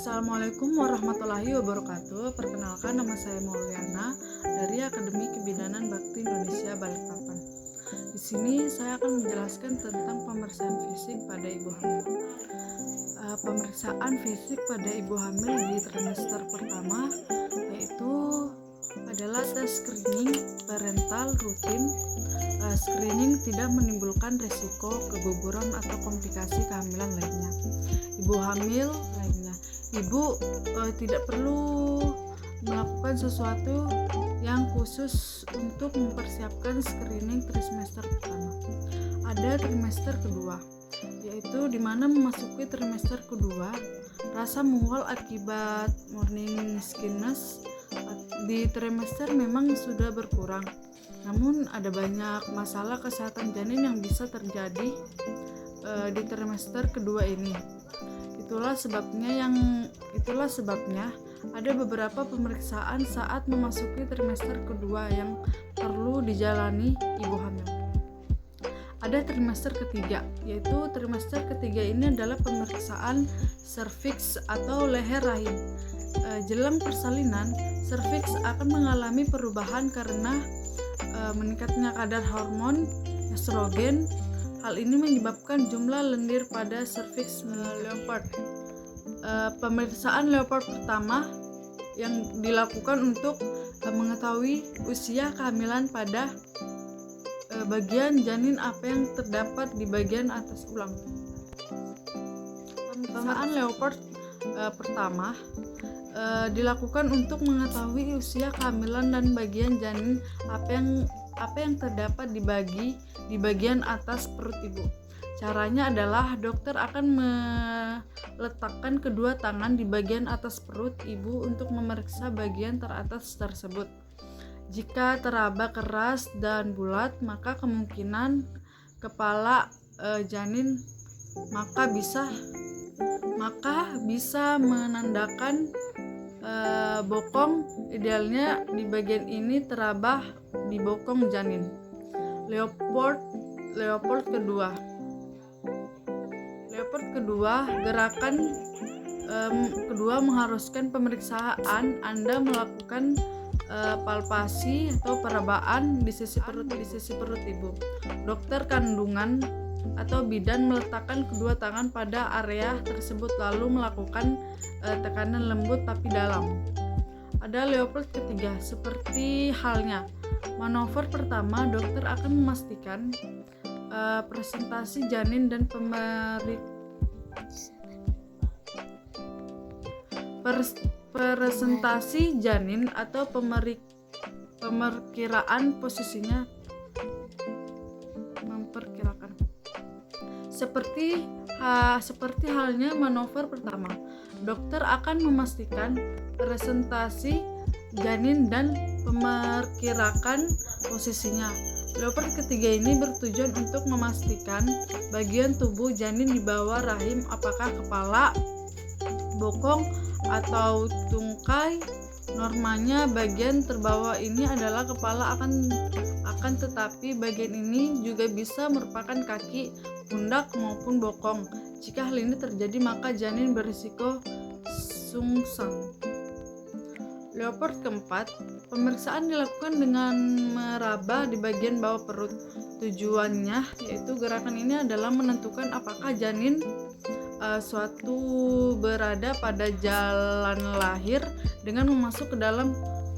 Assalamualaikum warahmatullahi wabarakatuh. Perkenalkan, nama saya Mauliana dari Akademi Kebidanan Bakti Indonesia Balikpapan. Di sini saya akan menjelaskan tentang pemeriksaan fisik pada ibu hamil. Pemeriksaan fisik pada ibu hamil di trimester pertama yaitu adalah tes screening parental rutin. Screening tidak menimbulkan risiko keguguran atau komplikasi kehamilan lainnya. Ibu hamil lainnya, ibu tidak perlu melakukan sesuatu yang khusus untuk mempersiapkan screening trimester pertama. Ada trimester kedua, yaitu dimana memasuki trimester kedua, rasa mual akibat morning sickness di trimester memang sudah berkurang. Namun ada banyak masalah kesehatan janin yang bisa terjadi di trimester kedua ini. Itulah sebabnya ada beberapa pemeriksaan saat memasuki trimester kedua yang perlu dijalani ibu hamil. Ada trimester ketiga, yaitu trimester ketiga ini adalah pemeriksaan serviks atau leher rahim. Jelang persalinan, serviks akan mengalami perubahan karena meningkatnya kadar hormon estrogen. Hal ini menyebabkan jumlah lendir pada serviks leopard. Pemeriksaan leopard pertama yang dilakukan untuk mengetahui usia kehamilan pada bagian janin apa yang terdapat di bagian atas ulang. Pemeriksaan leopard pertama dilakukan untuk mengetahui usia kehamilan dan bagian janin apa yang terdapat di bagian atas perut ibu. Caranya adalah dokter akan meletakkan kedua tangan di bagian atas perut ibu untuk memeriksa bagian teratas tersebut. Jika teraba keras dan bulat, maka kemungkinan kepala janin maka bisa menandakan bokong. Idealnya di bagian ini terabah di bokong janin. Leopard kedua, gerakan kedua mengharuskan pemeriksaan Anda melakukan palpasi atau perabaan di sisi perut ibu. Dokter kandungan atau bidan meletakkan kedua tangan pada area tersebut lalu melakukan tekanan lembut tapi dalam. Ada leopard ketiga, seperti halnya manuver pertama, dokter akan memastikan presentasi janin dan presentasi janin atau pemerkiraan posisinya. Seperti halnya manuver pertama, dokter akan memastikan presentasi janin dan memperkirakan posisinya. Leopard ketiga ini bertujuan untuk memastikan bagian tubuh janin di bawah rahim, apakah kepala, bokong, atau tungkai. Normanya bagian terbawah ini adalah kepala akan tetapi bagian ini juga bisa merupakan kaki, pundak maupun bokong. Jika hal ini terjadi maka janin berisiko sungsang. Leopard keempat, pemeriksaan dilakukan dengan meraba di bagian bawah perut. Tujuannya yaitu gerakan ini adalah menentukan apakah janin suatu berada pada jalan lahir dengan memasuk ke dalam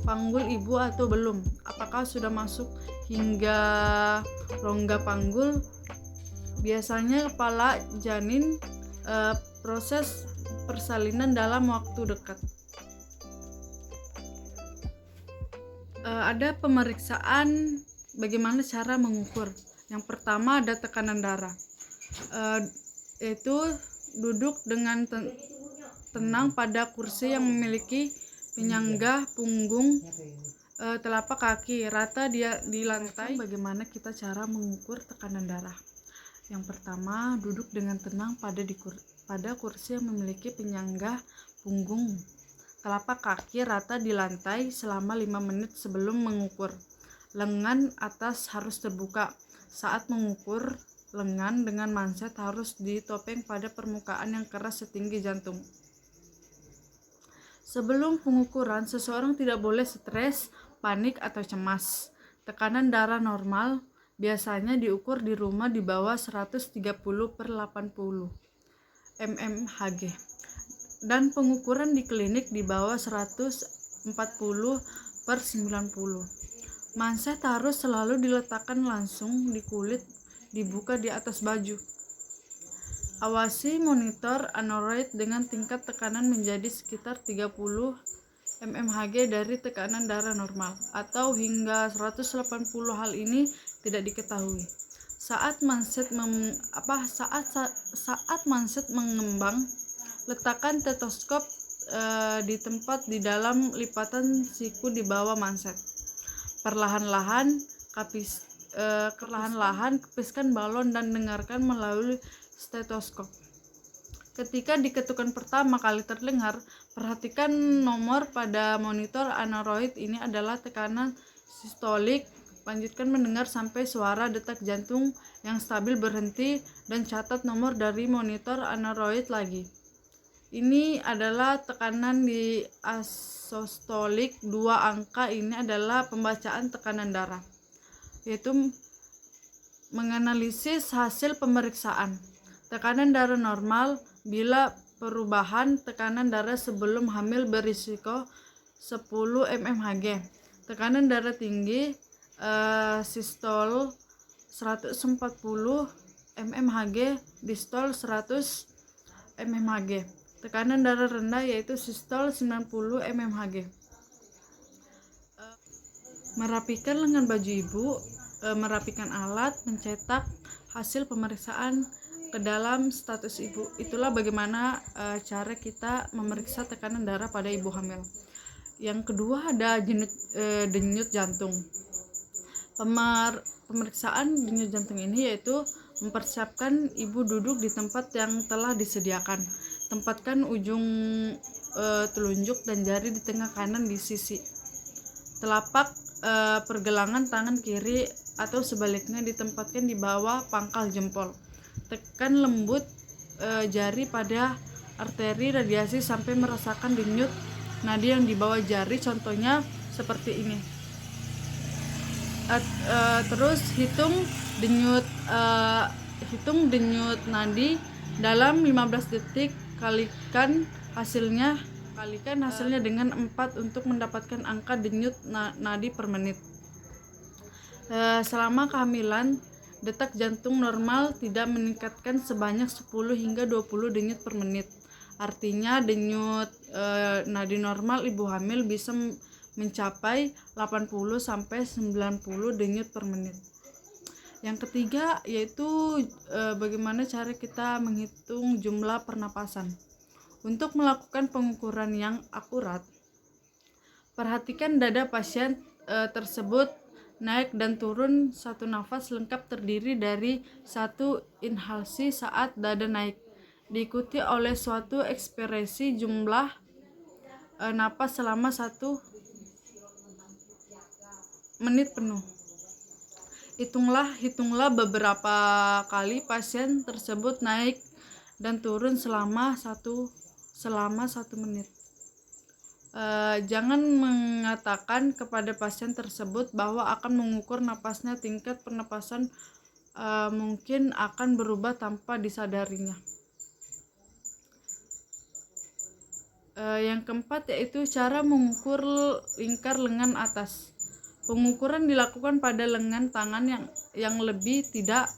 panggul ibu atau belum. Apakah sudah masuk hingga rongga panggul? Biasanya kepala janin proses persalinan dalam waktu dekat. Ada pemeriksaan bagaimana cara mengukur. Yang pertama ada tekanan darah, yaitu duduk dengan tenang pada kursi yang memiliki penyangga punggung, telapak kaki rata di lantai. Bagaimana kita cara mengukur tekanan darah? Yang pertama, duduk dengan tenang pada kursi yang memiliki penyangga punggung, telapak kaki rata di lantai selama 5 menit sebelum mengukur. Lengan atas harus terbuka. Saat mengukur, lengan dengan manset harus ditopeng pada permukaan yang keras setinggi jantung. Sebelum pengukuran, seseorang tidak boleh stres, panik, atau cemas. Tekanan darah normal biasanya diukur di rumah di bawah 130/80 mmHg dan pengukuran di klinik di bawah 140/90. Manset harus selalu diletakkan langsung di kulit, dibuka di atas baju. Awasi monitor aneroid dengan tingkat tekanan menjadi sekitar 30 mmHg dari tekanan darah normal atau hingga 180. Hal ini tidak diketahui. Saat manset mengembang, letakkan stetoskop di tempat di dalam lipatan siku di bawah manset. Perlahan-lahan kepiskan balon dan dengarkan melalui stetoskop. Ketika diketukan pertama kali terdengar, perhatikan nomor pada monitor aneroid ini adalah tekanan sistolik. Lanjutkan mendengar sampai suara detak jantung yang stabil berhenti dan catat nomor dari monitor aneroid lagi. Ini adalah tekanan di asystolik. 2 angka ini adalah pembacaan tekanan darah, yaitu menganalisis hasil pemeriksaan. Tekanan darah normal bila perubahan tekanan darah sebelum hamil berisiko 10 mmHg. Tekanan darah tinggi sistol 140 mmHg, distol 100 mmHg. Tekanan darah rendah yaitu sistol 90 mmHg. Merapikan lengan baju ibu, merapikan alat, mencetak hasil pemeriksaan ke dalam status ibu. Itulah bagaimana cara kita memeriksa tekanan darah pada ibu hamil. Yang kedua ada denyut jantung. Pemeriksaan denyut jantung ini yaitu mempersiapkan ibu duduk di tempat yang telah disediakan. Tempatkan ujung telunjuk dan jari di tengah kanan di sisi telapak pergelangan tangan kiri atau sebaliknya ditempatkan di bawah pangkal jempol. Tekan lembut jari pada arteri radiasi sampai merasakan denyut nadi yang di bawah jari, contohnya seperti ini. Terus hitung denyut nadi dalam 15 detik, kalikan hasilnya dengan 4 untuk mendapatkan angka denyut nadi per menit. Selama kehamilan, detak jantung normal tidak meningkatkan sebanyak 10 hingga 20 denyut per menit. Artinya denyut nadi normal ibu hamil bisa mencapai 80 sampai 90 denyut per menit. Yang ketiga yaitu bagaimana cara kita menghitung jumlah pernapasan. Untuk melakukan pengukuran yang akurat, perhatikan dada pasien tersebut naik dan turun. Satu nafas lengkap terdiri dari satu inhalasi saat dada naik, diikuti oleh suatu ekspresi jumlah napas selama 1 menit penuh. Hitunglah beberapa kali pasien tersebut naik dan turun selama 1 menit. Jangan mengatakan kepada pasien tersebut bahwa akan mengukur napasnya. Tingkat pernapasan mungkin akan berubah tanpa disadarinya. Yang keempat yaitu cara mengukur lingkar lengan atas. Pengukuran dilakukan pada lengan tangan yang lebih tidak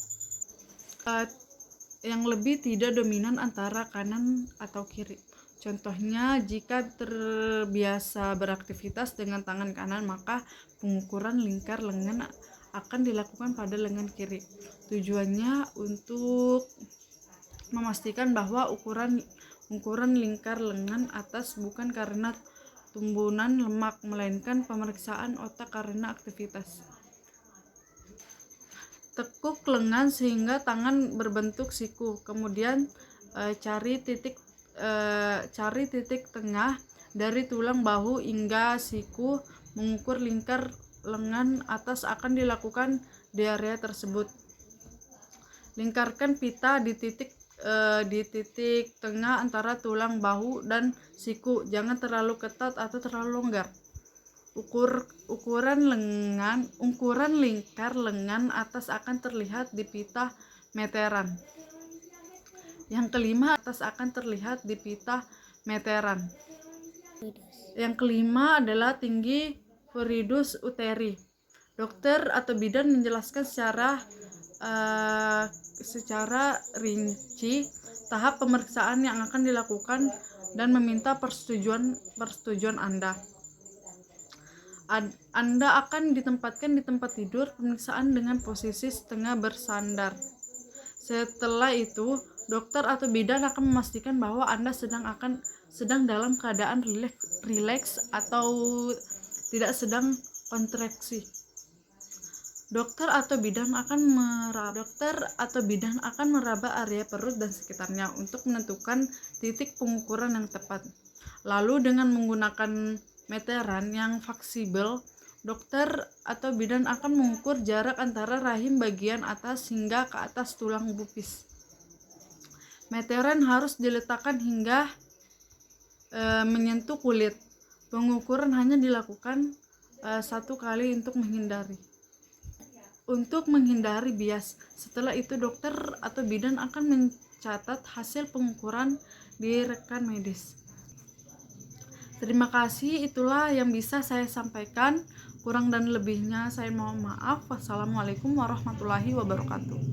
dominan antara kanan atau kiri. Contohnya, jika terbiasa beraktivitas dengan tangan kanan, maka pengukuran lingkar lengan akan dilakukan pada lengan kiri. Tujuannya untuk memastikan bahwa ukuran lingkar lengan atas bukan karena tumbuhan lemak, melainkan pemeriksaan otak karena aktivitas. Tekuk lengan sehingga tangan berbentuk siku. Kemudian cari titik tengah dari tulang bahu hingga siku. Mengukur lingkar lengan atas akan dilakukan di area tersebut. Lingkarkan pita di titik di titik tengah antara tulang bahu dan siku. Jangan terlalu ketat atau terlalu longgar. Ukuran lingkar lengan atas akan terlihat di pita meteran. Yang kelima, atas akan terlihat di pita meteran. Yang kelima adalah tinggi viridus uteri. Dokter atau bidan menjelaskan secara rinci tahap pemeriksaan yang akan dilakukan dan meminta persetujuan Anda. Anda akan ditempatkan di tempat tidur pemeriksaan dengan posisi setengah bersandar. Setelah itu, dokter atau bidan akan memastikan bahwa Anda sedang dalam keadaan rileks atau tidak sedang kontraksi. Dokter atau bidan akan meraba area perut dan sekitarnya untuk menentukan titik pengukuran yang tepat. Lalu dengan menggunakan meteran yang fleksibel, dokter atau bidan akan mengukur jarak antara rahim bagian atas hingga ke atas tulang pubis. Meteran harus diletakkan hingga menyentuh kulit. Pengukuran hanya dilakukan 1 kali untuk menghindari bias. Setelah itu dokter atau bidan akan mencatat hasil pengukuran di rekan medis. Terima kasih, itulah yang bisa saya sampaikan. Kurang dan lebihnya saya mohon maaf. Wassalamualaikum warahmatullahi wabarakatuh.